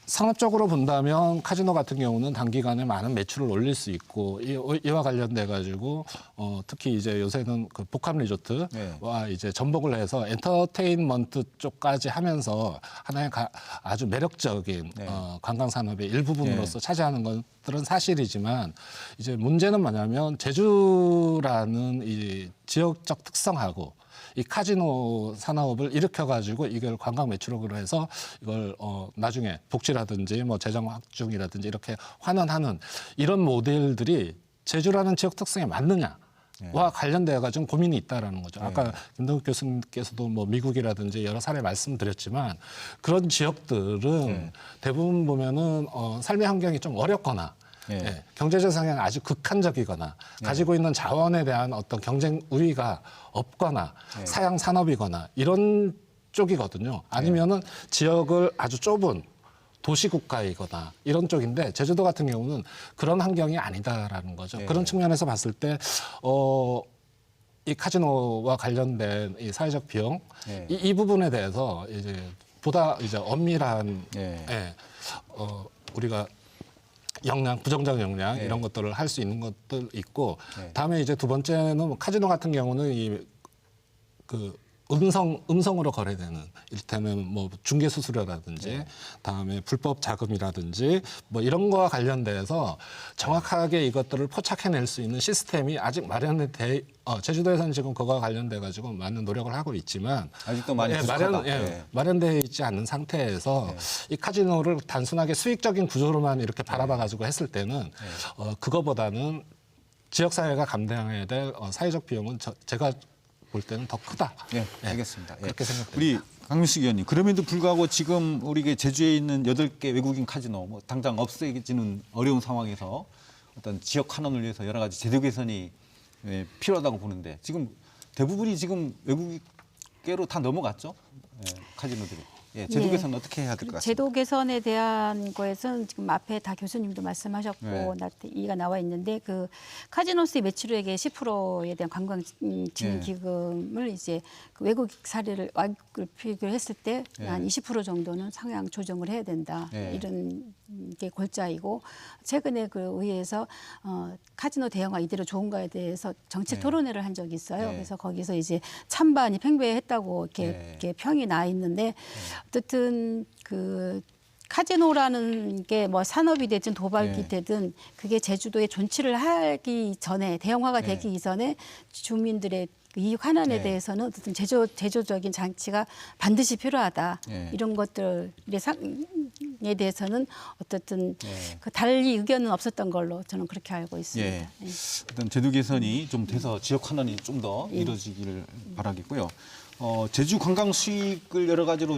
산업적으로 본다면 카지노 같은 경우는 단기간에 많은 매출을 올릴 수 있고 이와 관련돼 가지고 특히 이제 요새는 그 복합 리조트와 이제 전복을 해서 엔터테인먼트 쪽까지 하면서 하나의 아주 매력적인 관광 산업의 일부분으로서 차지하는 것들은 사실이지만 이제 문제는 뭐냐면 제주라는 이 지역적 특성하고 이 카지노 산업을 일으켜가지고 이걸 관광 매출업으로 해서 이걸 나중에 복지라든지 뭐 재정 확충이라든지 이렇게 환원하는 이런 모델들이 제주라는 지역 특성에 맞느냐와 관련되어가지고 고민이 있다라는 거죠. 아까 김동욱 교수님께서도 뭐 미국이라든지 여러 사례 말씀드렸지만 그런 지역들은 대부분 보면은 삶의 환경이 좀 어렵거나 경제적 성향이 아주 극한적이거나 가지고 있는 자원에 대한 어떤 경쟁 우위가 없거나 사양 산업이거나 이런 쪽이거든요. 아니면은 지역을 아주 좁은 도시 국가이거나 이런 쪽인데 제주도 같은 경우는 그런 환경이 아니다라는 거죠. 그런 측면에서 봤을 때 이 카지노와 관련된 이 사회적 비용 이 부분에 대해서 이제 보다 이제 엄밀한 우리가 부정적 역량 이런 것들을 할 수 있는 것들 있고 다음에 이제 두 번째는 카지노 같은 경우는 그 음성으로 거래되는 이를테면 뭐 중개 수수료라든지 다음에 불법 자금이라든지 뭐 이런 거와 관련돼서 정확하게 이것들을 포착해낼 수 있는 시스템이 아직 제주도에서는 지금 그거와 관련돼 가지고 많은 노력을 하고 있지만 아직도 많이 부족하다. 마련되어 있지 않은 상태에서 이 카지노를 단순하게 수익적인 구조로만 이렇게 바라봐 가지고 했을 때는 그거보다는 지역 사회가 감당해야 될 사회적 비용은 제가 볼 때는 더 크다. 알겠습니다. 그렇게 생각합니다. 우리 강민숙 의원님, 그럼에도 불구하고 지금 우리 제주에 있는 8개 외국인 카지노 뭐 당장 없애지는 어려운 상황에서 어떤 지역 환원을 위해서 여러 가지 제도 개선이 필요하다고 보는데 지금 대부분이 지금 외국계로 다 넘어갔죠? 카지노들이. 제도 개선 어떻게 해야 될 것 같습니다. 제도 개선에 대한 거에서는 지금 앞에 다 교수님도 말씀하셨고 이가 나와 있는데 그 카지노스의 매출액의 10%에 대한 관광진흥기금을 이제 그 외국 사례를 비교했을 때 한 20% 정도는 상향 조정을 해야 된다. 이런 게 골자이고 최근에 그 의회에서 카지노 대형화 이대로 좋은가에 대해서 정책 토론회를 한 적이 있어요. 그래서 거기서 이제 찬반이 팽배했다고 이렇게 평이 나 있는데 어쨌든 그 카지노라는 게 뭐 산업이 되든 도박이 되든 그게 제주도에 존치를 하기 전에 대형화가 되기 이전에 주민들의 이익 환원에 대해서는 어쨌든 제조적인 장치가 반드시 필요하다. 이런 것들에 대해서는 어쨌든 그 달리 의견은 없었던 걸로 저는 그렇게 알고 있습니다. 어떤 제도 개선이 좀 돼서 지역 환원이 좀 더 이루어지기를 바라겠고요. 제주 관광 수익을 여러 가지로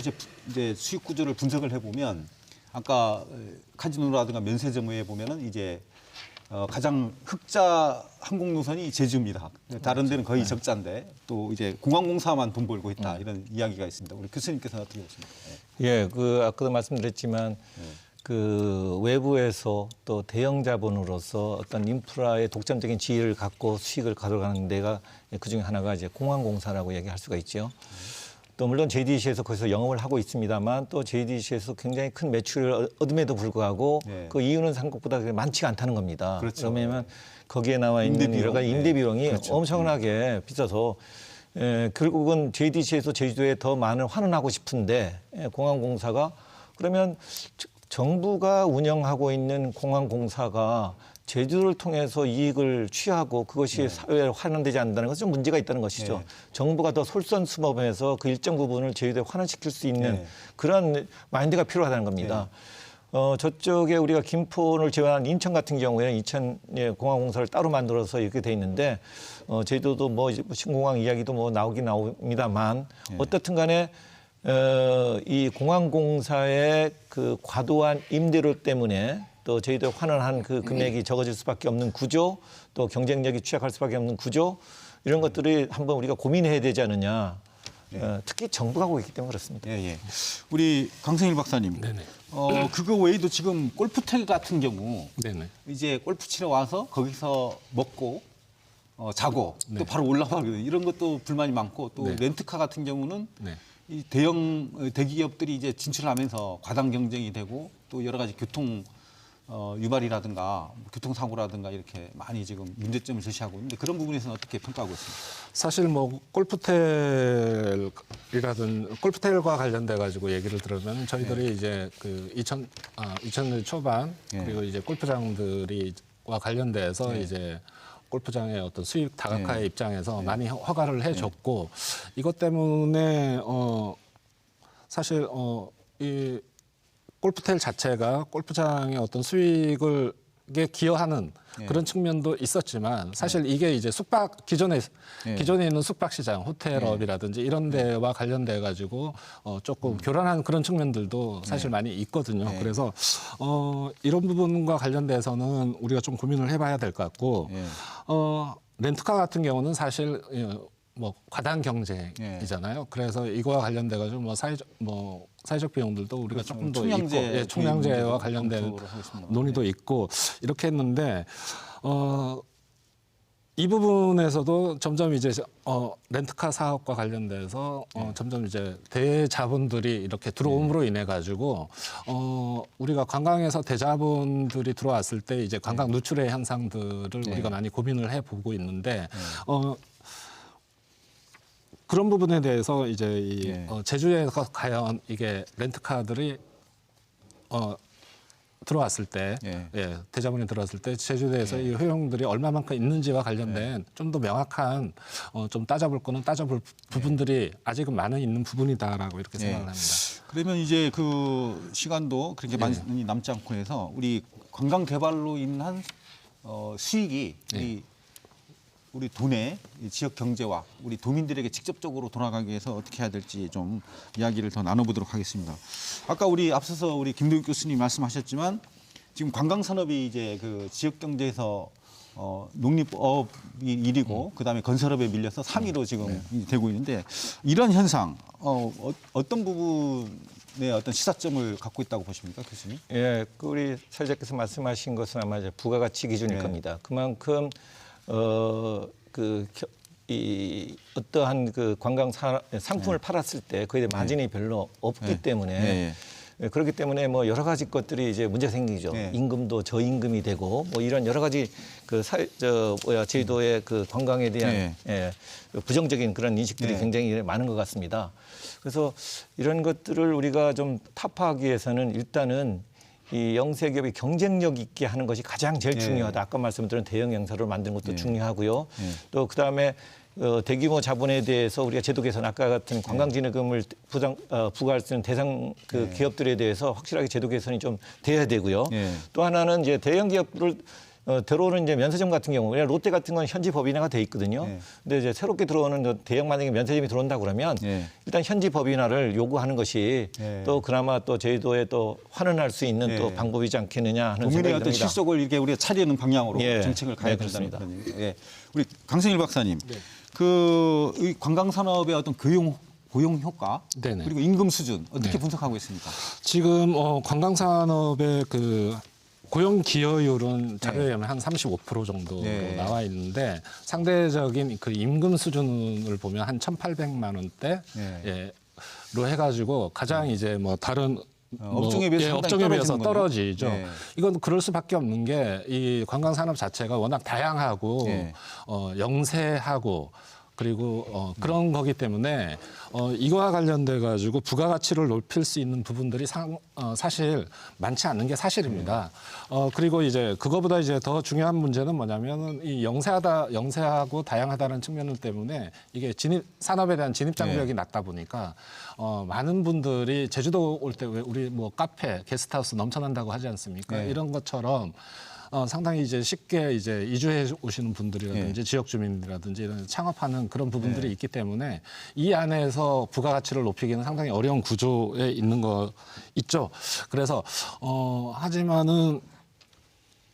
이제 수익 구조를 분석을 해보면 아까 카지노라든가 면세점에 보면은 이제 가장 흑자 항공 노선이 제주입니다. 다른 데는 거의 적자인데 또 이제 공항공사만 돈 벌고 있다 이런 이야기가 있습니다. 우리 교수님께서는 어떻게 보십니까? 아까도 말씀드렸지만 그 외부에서 또 대형 자본으로서 어떤 인프라의 독점적인 지위를 갖고 수익을 가져가는 데가 그 중에 하나가 이제 공항공사라고 얘기할 수가 있죠. 또 물론 JDC에서 거기서 영업을 하고 있습니다만 또 JDC에서 굉장히 큰 매출을 얻음에도 불구하고 그 이유는 생각보다 많지가 않다는 겁니다. 그렇죠. 그러면 거기에 나와 있는 여러 가지 임대 비용이 엄청나게 비싸서 결국은 JDC에서 제주도에 더 많은 환원하고 싶은데 공항공사가 그러면 정부가 운영하고 있는 공항공사가 제주도를 통해서 이익을 취하고 그것이 사회에 환원되지 않는다는 것은 좀 문제가 있다는 것이죠. 정부가 더 솔선수범해서 그 일정 부분을 제주도에 환원시킬 수 있는 그런 마인드가 필요하다는 겁니다. 저쪽에 우리가 김포를 제외한 인천 같은 경우에는 인천 공항공사를 따로 만들어서 이렇게 돼 있는데 제주도도 뭐 신공항 이야기도 뭐 나오긴 나옵니다만 어떻든 간에 이 공항공사의 그 과도한 임대료 때문에 또 저희도 환원한 그 금액이 적어질 수밖에 없는 구조, 또 경쟁력이 취약할 수밖에 없는 구조, 이런 것들이 한번 우리가 고민해야 되지 않느냐. 특히 정부가 하고 있기 때문에 그렇습니다. 예, 예. 우리 강승일 박사님. 네네. 그거 외에도 지금 골프텔 같은 경우 네네. 이제 골프 치러 와서 거기서 먹고 자고 또 네. 바로 올라가거든요. 이런 것도 불만이 많고 또 네. 렌트카 같은 경우는 네. 이 대기업들이 이제 진출하면서 과당 경쟁이 되고 또 여러 가지 교통 유발이라든가 교통사고라든가 이렇게 많이 지금 문제점을 제시하고 있는데 그런 부분에서는 어떻게 평가하고 있습니까? 사실 뭐 골프텔과 관련돼 가지고 얘기를 들으면 저희들이 이제 그 2000년 초반 그리고 이제 골프장들이와 관련돼서 이제 골프장의 어떤 수익 다각화의 입장에서 많이 허가를 해줬고 이것 때문에 사실 이 골프텔 자체가 골프장의 어떤 수익을 기여하는 그런 측면도 있었지만 사실 이게 이제 기존에 있는 숙박 시장, 호텔업이라든지 이런 데와 관련돼 가지고 조금 교란한 그런 측면들도 사실 많이 있거든요. 그래서 이런 부분과 관련돼서는 우리가 좀 고민을 해봐야 될 것 같고 렌트카 같은 경우는 사실 뭐 과당 경쟁이잖아요. 그래서 이거와 관련돼 가지고 사회적 비용들도 우리가 그렇죠. 조금 더 총량제 있고 총량제와 관련된 검토를 하겠습니다. 논의도 있고 이렇게 했는데 이 부분에서도 점점 이제 렌트카 사업과 관련돼서 점점 이제 대자본들이 이렇게 들어옴으로 인해 가지고 우리가 관광에서 대자본들이 들어왔을 때 이제 관광 누출의 현상들을 우리가 많이 고민을 해보고 있는데 그런 부분에 대해서 이제 제주에서 과연 이게 렌트카들이 들어왔을 때, 대자본이 들어왔을 때 제주도에서 이 효용들이 얼마만큼 있는지와 관련된 좀 더 명확한 좀 따져볼 부분들이 아직은 많이 있는 부분이다라고 이렇게 생각을 합니다. 그러면 이제 그 시간도 그렇게 많이 남지 않고 해서 우리 관광 개발로 인한 수익이 우리 도내 지역 경제와 우리 도민들에게 직접적으로 돌아가기 위해서 어떻게 해야 될지 좀 이야기를 더 나눠보도록 하겠습니다. 아까 앞서서 우리 김도익 교수님 말씀하셨지만 지금 관광 산업이 이제 그 지역 경제에서 농립업이 1위고 그다음에 건설업에 밀려서 3위로 지금 되고 있는데 이런 현상 어떤 부분에 어떤 시사점을 갖고 있다고 보십니까, 교수님? 예, 우리 사회자께서 말씀하신 것은 아마 이제 부가가치 기준일 겁니다. 그만큼 어떠한 그 관광 상품을 팔았을 때 거기에 마진이 별로 없기 때문에 그렇기 때문에 뭐 여러 가지 것들이 이제 문제가 생기죠. 임금도 저임금이 되고 뭐 이런 여러 가지 그 제주도의 그 관광에 대한 부정적인 그런 인식들이 굉장히 많은 것 같습니다. 그래서 이런 것들을 우리가 좀 타파하기 위해서는 일단은 이 영세기업이 경쟁력 있게 하는 것이 가장 제일 중요하다. 아까 말씀드린 대형 영사를 만드는 것도 중요하고요. 또 그다음에 대규모 자본에 대해서 우리가 제도 개선 아까 같은 관광진흥금을 부과할 수 있는 대상 그 기업들에 대해서 확실하게 제도 개선이 좀 돼야 되고요. 또 하나는 이제 대형 기업을 들어오는 이제 면세점 같은 경우, 왜냐하면 롯데 같은 건 현지 법인화가 돼 있거든요. 근데 이제 새롭게 들어오는 대형 만약에 면세점이 들어온다 그러면 일단 현지 법인화를 요구하는 것이 또 그나마 또 제주도에 또 환원할 수 있는 또 방법이지 않겠느냐 하는 생각이 국민의 어떤 듭니다. 실속을 이렇게 우리가 차리는 방향으로 정책을 가야 된다는 그렇습니다. 그런 얘기죠. 우리 강승일 박사님, 이 관광 산업의 어떤 고용 효과 그리고 임금 수준 어떻게 분석하고 있습니까? 지금 관광 산업의 그 고용 기여율은 자료에 의하면 한 35% 정도로 나와 있는데 상대적인 그 임금 수준을 보면 한 1,800만 원대로 해가지고 가장 이제 뭐 다른 업종에 비해서 업종에 비해서 떨어지는 떨어지죠. 이건 그럴 수밖에 없는 게 이 관광 산업 자체가 워낙 다양하고 영세하고 그리고 그런 거기 때문에 이거와 관련돼 가지고 부가가치를 높일 수 있는 부분들이 사실 많지 않은 게 사실입니다. 그리고 이제 그거보다 이제 더 중요한 문제는 뭐냐면은 이 영세하고 다양하다는 측면 때문에 이게 산업에 대한 진입 장벽이 낮다 보니까 많은 분들이 제주도 올 때 왜 우리 뭐 카페, 게스트하우스 넘쳐난다고 하지 않습니까? 이런 것처럼 상당히 이제 쉽게 이제 이주해 오시는 분들이라든지 지역 주민이라든지 이런 창업하는 그런 부분들이 있기 때문에 이 안에서 부가가치를 높이기는 상당히 어려운 구조에 있는 거 있죠. 그래서 하지만은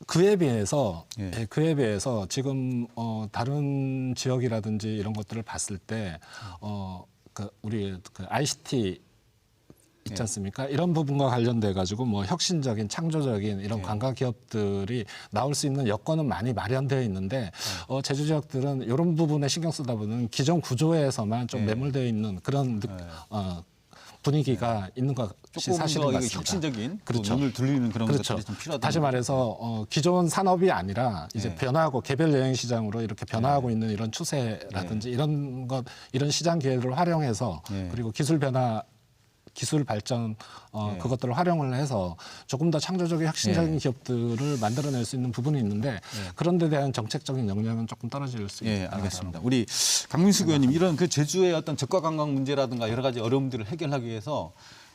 그에 비해서 지금 다른 지역이라든지 이런 것들을 봤을 때 우리 ICT 있지 않습니까? 이런 부분과 관련돼 가지고 뭐 혁신적인 창조적인 이런 관광 기업들이 나올 수 있는 여건은 많이 마련되어 있는데 제주 지역들은 이런 부분에 신경 쓰다 보면 기존 구조에서만 좀 매몰되어 있는 그런 분위기가 있는 것이 사실인 것 같습니다. 혁신적인 그렇죠. 눈을 돌리는 그런 그렇죠. 것들이 좀 필요하다. 다시 말해서 기존 산업이 아니라 이제 변화하고 개별 여행 시장으로 이렇게 변화하고 있는 이런 추세라든지 이런 시장 기회를 활용해서 그리고 기술 발전 그것들을 활용을 해서 조금 더 창조적인 혁신적인 기업들을 만들어낼 수 있는 부분이 있는데 그런 데 대한 정책적인 역량은 조금 떨어질 수 있다. 알겠습니다. 우리 강민숙 의원님 이런 그 제주의 어떤 저가 관광 문제라든가 여러 가지 어려움들을 해결하기 위해서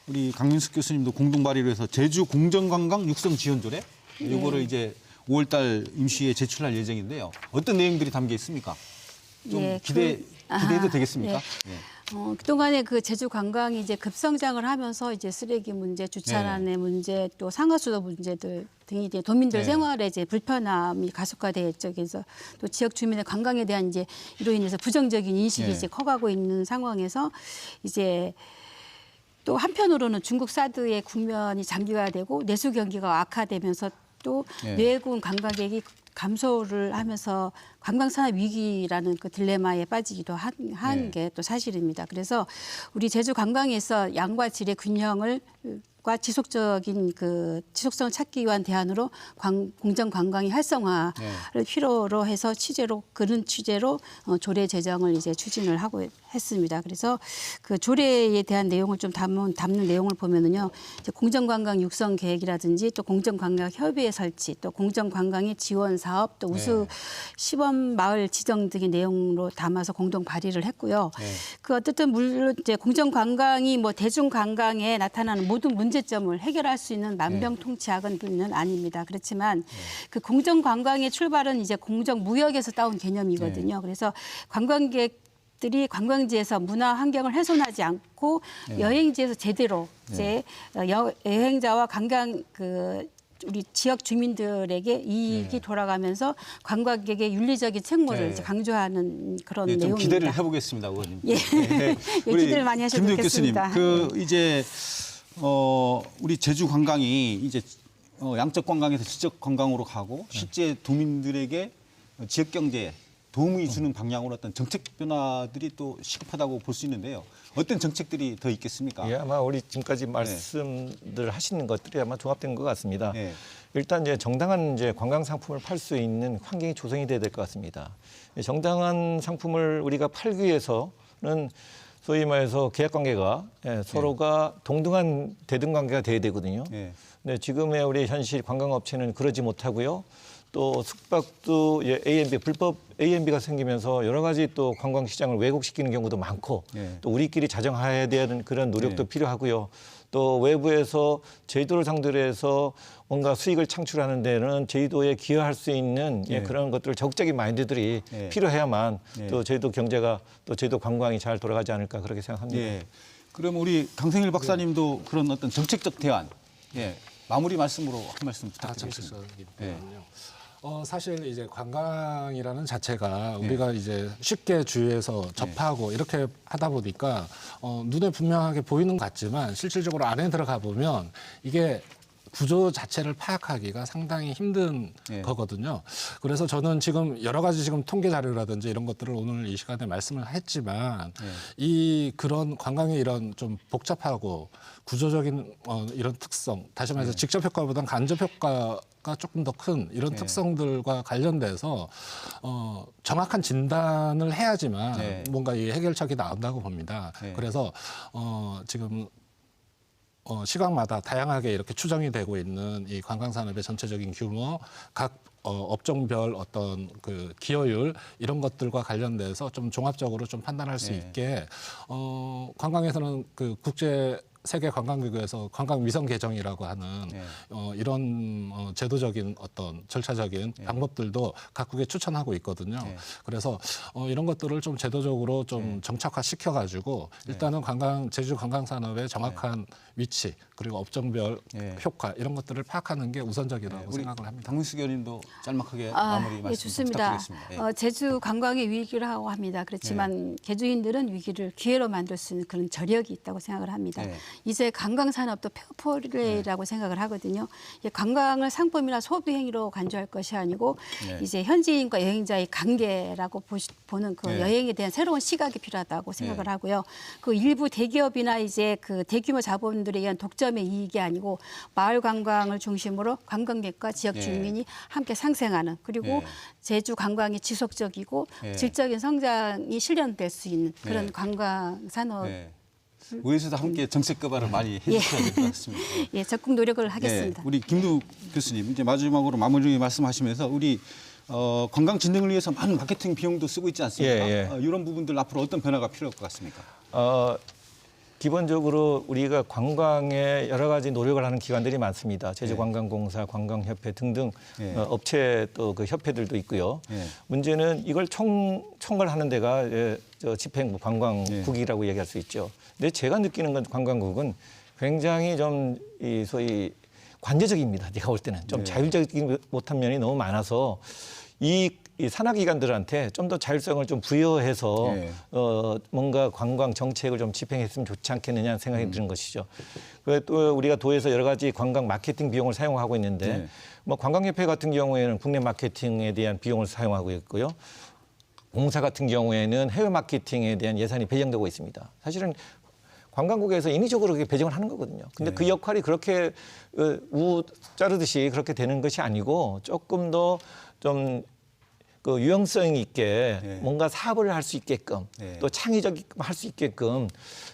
우리 강민숙 교수님도 공동 발의를 해서 제주 공정관광 육성 지원 조례 이거를 이제 5월달 임시에 제출할 예정인데요. 어떤 내용들이 담겨 있습니까? 좀 기대해도 되겠습니까? 그동안에 그 제주 관광이 이제 급성장을 하면서 이제 쓰레기 문제, 주차난의 문제, 또 상하수도 문제들 등이 이제 도민들 생활에 이제 불편함이 가속화돼 있죠. 그래서 또 지역 주민의 관광에 대한 이제 이로 인해서 부정적인 인식이 이제 커가고 있는 상황에서 이제 또 한편으로는 중국 사드의 국면이 장기화되고 내수 경기가 악화되면서 또 외국 관광객이 감소를 하면서 관광산업 위기라는 그 딜레마에 빠지기도 한 게 또 사실입니다. 그래서 우리 제주 관광에서 양과 질의 균형을 과 지속적인 그 지속성을 찾기 위한 대안으로 공정 관광의 활성화를 필요로 해서 그런 취재로 조례 제정을 이제 추진을 하고 했습니다. 그래서 그 조례에 대한 내용을 좀 담는 내용을 보면은요, 이제 공정 관광 육성 계획이라든지 또 공정 관광 협의회 설치, 또 공정 관광의 지원 사업, 또 우수 시범 마을 지정 등의 내용으로 담아서 공동 발의를 했고요. 그 어쨌든 물론 이제 공정 관광이 뭐 대중 관광에 나타나는 모든 문제점을 해결할 수 있는 만병통치약은 아닙니다. 그렇지만 그 공정 관광의 출발은 이제 공정 무역에서 따온 개념이거든요. 그래서 관광객들이 관광지에서 문화 환경을 훼손하지 않고 여행지에서 제대로 이제 여행자와 관광 우리 지역 주민들에게 이익이 돌아가면서 관광객의 윤리적인 책무를 이제 강조하는 그런 좀 내용입니다. 기대를 해보겠습니다, 의원님. 기대를 많이 하셔도 김도익 좋겠습니다. 교수님, 이제 우리 제주 관광이 이제 양적 관광에서 지적 관광으로 가고 실제 도민들에게 지역 경제에 도움이 주는 방향으로 어떤 정책 변화들이 또 시급하다고 볼 수 있는데요. 어떤 정책들이 더 있겠습니까? 예, 아마 우리 지금까지 말씀들 하시는 것들이 아마 종합된 것 같습니다. 일단 이제 정당한 이제 관광 상품을 팔 수 있는 환경이 조성이 돼야 될 것 같습니다. 정당한 상품을 우리가 팔기 위해서는 소위 말해서 계약 관계가 서로가 동등한 대등 관계가 돼야 되거든요. 근데 지금의 우리 현실 관광업체는 그러지 못하고요. 또 숙박도 A&B 불법 A&B가 생기면서 여러 가지 또 관광 시장을 왜곡시키는 경우도 많고 또 우리끼리 자정해야 되는 그런 노력도 필요하고요. 또 외부에서 제주도를 상대로 해서 뭔가 수익을 창출하는 데는 제주도에 기여할 수 있는 그런 것들을 적극적인 마인드들이 필요해야만 또 제주도 경제가 또 제주도 관광이 잘 돌아가지 않을까 그렇게 생각합니다. 그럼 우리 강생일 박사님도 그런 어떤 정책적 대안, 마무리 말씀으로 한 말씀 부탁드리겠습니다. 사실 이제 관광이라는 자체가 우리가 이제 쉽게 주위에서 접하고 이렇게 하다 보니까 눈에 분명하게 보이는 것 같지만 실질적으로 안에 들어가 보면 이게 구조 자체를 파악하기가 상당히 힘든 거거든요. 그래서 저는 지금 여러 가지 지금 통계 자료라든지 이런 것들을 오늘 이 시간에 말씀을 했지만 그런 관광의 이런 좀 복잡하고 구조적인 이런 특성, 다시 말해서 직접 효과보다는 간접 효과 가 조금 더 큰 이런 네. 특성들과 관련돼서 정확한 진단을 해야지만 네. 뭔가 이 해결책이 나온다고 봅니다. 네. 그래서 지금 시각마다 다양하게 이렇게 추정이 되고 있는 이 관광산업의 전체적인 규모, 각 업종별 어떤 그 기여율 이런 것들과 관련돼서 좀 종합적으로 좀 판단할 수 네. 있게 관광에서는 그 국제 세계 관광기구에서 관광 위성 개정이라고 하는 네. 이런 제도적인 어떤 절차적인 방법들도 각국에 추천하고 있거든요. 네. 그래서 이런 것들을 좀 제도적으로 좀 정착화시켜 가지고 일단은 제주 관광 산업의 정확한 위치 그리고 업종별 네. 효과 이런 것들을 파악하는 게 우선적이라고 우리 생각을 합니다. 강문수 의원님도 짤막하게 마무리 예, 말씀 좋습니다. 부탁드리겠습니다. 예. 제주 관광이 위기라고 합니다. 그렇지만 개주인들은 위기를 기회로 만들 수 있는 그런 저력이 있다고 생각을 합니다. 네. 이제 관광 산업도 페어플레이라고 생각을 하거든요. 관광을 상품이나 소비 행위로 간주할 것이 아니고 네. 이제 현지인과 여행자의 관계라고 보는 그 네. 여행에 대한 새로운 시각이 필요하다고 생각을 네. 하고요. 그 일부 대기업이나 이제 그 대규모 자본들에 의한 독점의 이익이 아니고 마을 관광을 중심으로 관광객과 지역 네. 주민이 함께 상생하는 그리고 네. 제주 관광이 지속적이고 네. 질적인 성장이 실현될 수 있는 그런 네. 관광 산업 네. 의회에서도 함께 정책 개발을 많이 해주셔야 될 것 같습니다. 예, 적극 노력을 하겠습니다. 네, 우리 김두 교수님 이제 마지막으로 마무리 말씀하시면서 우리 관광 진흥을 위해서 많은 마케팅 비용도 쓰고 있지 않습니까? 예, 예. 이런 부분들 앞으로 어떤 변화가 필요할 것 같습니까? 기본적으로 우리가 관광에 여러 가지 노력을 하는 기관들이 많습니다. 제주관광공사, 관광협회 등등 네. 업체 또 그 협회들도 있고요. 네. 문제는 이걸 총괄 하는 데가 저 집행부 관광국이라고 얘기할 수 있죠. 근데 제가 느끼는 건 관광국은 굉장히 좀 이 소위 관제적입니다. 제가 볼 때는 좀 네. 자율적이지 못한 면이 너무 많아서 이 산하기관들한테 좀 더 자율성을 좀 부여해서 네. 뭔가 관광 정책을 좀 집행했으면 좋지 않겠느냐는 생각이 드는 것이죠. 또 우리가 도에서 여러 가지 관광 마케팅 비용을 사용하고 있는데 네. 뭐 관광협회 같은 경우에는 국내 마케팅에 대한 비용을 사용하고 있고요. 공사 같은 경우에는 해외 마케팅에 대한 예산이 배정되고 있습니다. 사실은 관광국에서 인위적으로 그렇게 배정을 하는 거거든요. 근데 그 역할이 그렇게 우 자르듯이 그렇게 되는 것이 아니고 조금 더 좀 그 유용성 있게 네. 뭔가 사업을 할 수 있게끔 네. 또 창의적 할 수 있게끔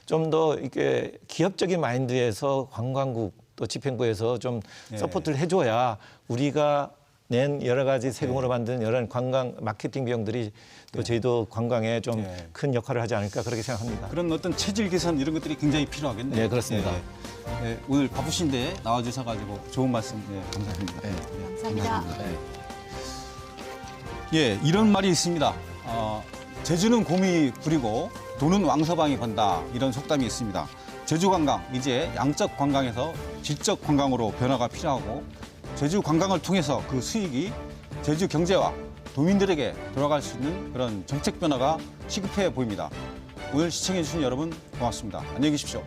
좀 더 이렇게 기업적인 마인드에서 관광국 또 집행부에서 좀 네. 서포트를 해줘야 우리가 낸 여러 가지 세금으로 만든 여러 관광 마케팅 비용들이 또 제주도 관광에 좀 큰 역할을 하지 않을까 그렇게 생각합니다. 그런 어떤 체질 개선 이런 것들이 굉장히 필요하겠네요. 네, 그렇습니다. 네, 오늘 바쁘신데 나와주셔가지고 좋은 말씀 감사합니다. 감사합니다. 예, 이런 말이 있습니다. 제주는 곰이 부리고 돈은 왕서방이 건다 이런 속담이 있습니다. 제주 관광 이제 양적 관광에서 질적 관광으로 변화가 필요하고 제주 관광을 통해서 그 수익이 제주 경제와 도민들에게 돌아갈 수 있는 그런 정책 변화가 시급해 보입니다. 오늘 시청해 주신 여러분 고맙습니다. 안녕히 계십시오.